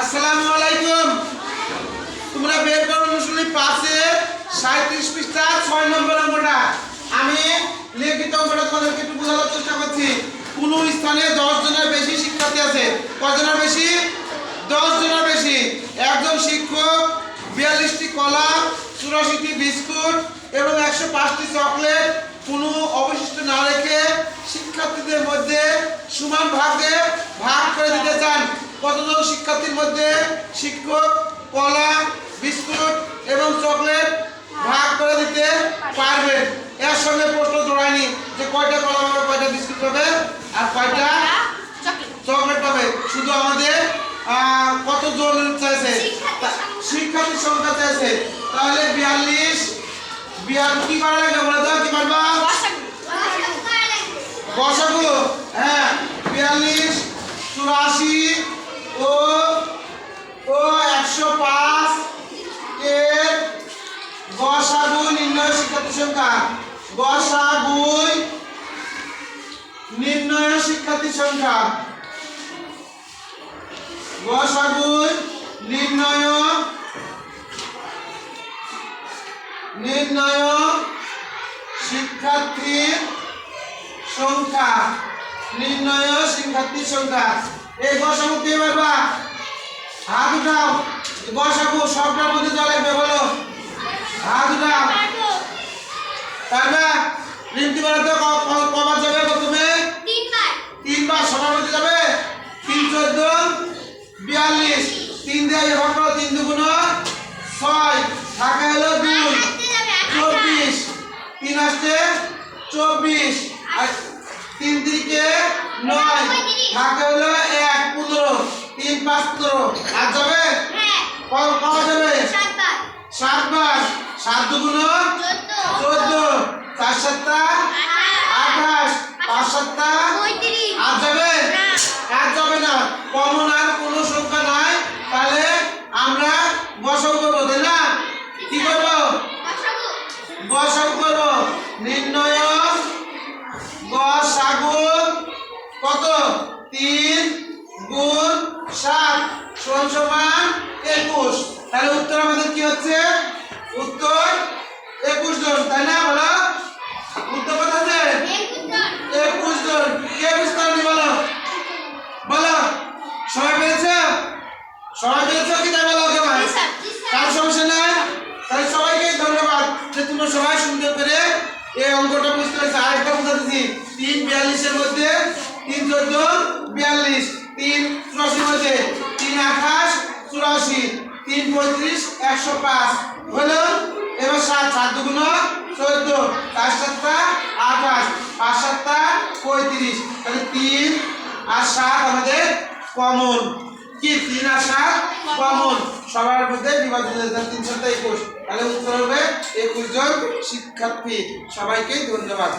আসসালামু আলাইকুম। তোমরা বের করো অনুশীলনী 5 এর 37 পৃষ্ঠা 6 নম্বর অঙ্কটা। আমি লিখিত অঙ্কটা তোমাদেরকে একটু বোঝানোর চেষ্টা করছি। কোন স্থানে 10 জনের বেশি শিক্ষার্থী আছে? কয়জনের বেশি? 10 জনের বেশি। একজন শিক্ষক 42টি কলা, 84টি বিস্কুট এবং 105টি চকলেট কোনো অবশিষ্ট না রেখে শিক্ষার্থীদের মধ্যে সমান ভাগে ভাগ করে দিতে চান। কতজন শিক্ষার্থীর মধ্যে শিক্ষক কলা, বিস্কুট এবং চকলেট ভাগ করে দিতে পারবেন? এর সঙ্গে প্রশ্ন জোড়ায়নি যে কয়টা কলা পাবে, কয়টা বিস্কুট পাবে আর কয়টা চকলেট পাবে। শুধু আমাদের কতজন চাইছে, শিক্ষার্থীর সংখ্যা চাইছে। তাহলে 42 কি করা লাগবে বলে দাও, কি করবা? গসাগু। হ্যাঁ, 42, 84 ও 105 এর গসাগু নির্ণয় শিক্ষার্থীর সংখ্যা। গসাগু নির্ণয় শিক্ষার্থীর সংখ্যা। গসাগু নির্ণয় শিক্ষার্থীর সংখ্যা। নির্ণয় শিক্ষার্থীর সংখ্যা। এই গসাগু কে পারবা? হাত উঠাও। গসাগু সবটার মধ্যে যা লাগবে বলো, হাত উঠাও। পারবা? রিমতি বলতে কবার যাবে প্রথমে? 3 বার সবার মধ্যে যাবে। 3 14 42। 3 দিয়ে ভাগ করো, 3 2 6 থাকে হলো 2 24। 3 আসছে 24 আর 3 দিকে 9 থাকে হলো 1 15। 3 5 15 আর যাবে কবার যাবে? 7 বার। 7 2 14 4 7 28 5 7 আর যাবে? আর যাবে না। কমন আর কোনো সংখ্যা নাই। তাহলে আমরা গসাগু করবো, তাই না? কি করবো? গসাগু করবো। নির্ণয় গসাগু কত? 3 গুণ 7 সমান 21। তাহলে উত্তর আমাদের কি হচ্ছে? উত্তর 21 জন, তাই না? বলো উত্তর কত আছে? 21 জন। কে বুঝতে পারনি বলো, বলো। সবাই পেয়েছে? সবাই পেয়েছে কি তাই বলো? ওকে ভাই, কার সমস্যা নাই? তাহলে সবাইকে ধন্যবাদ যে তোমরা সবাই সুন্দর করে এই অঙ্কটা বুঝতে পেরেছো। আরেকটা বুঝাতেছি। 3 42 এর মধ্যে 3 14 42, 3 84 এর মধ্যে 3 28 84, 3 35 105 হলো। এবার 7 7 2 14 4 7 28 5 7 35। তাহলে 3 আর 7 আমাদের কমন। কি 3 আর 7 কমন? সবার মধ্যে বিভাজন 3 7 21। তাহলে উত্তর হবে 21 জন শিক্ষার্থী। সবাইকে ধন্যবাদ।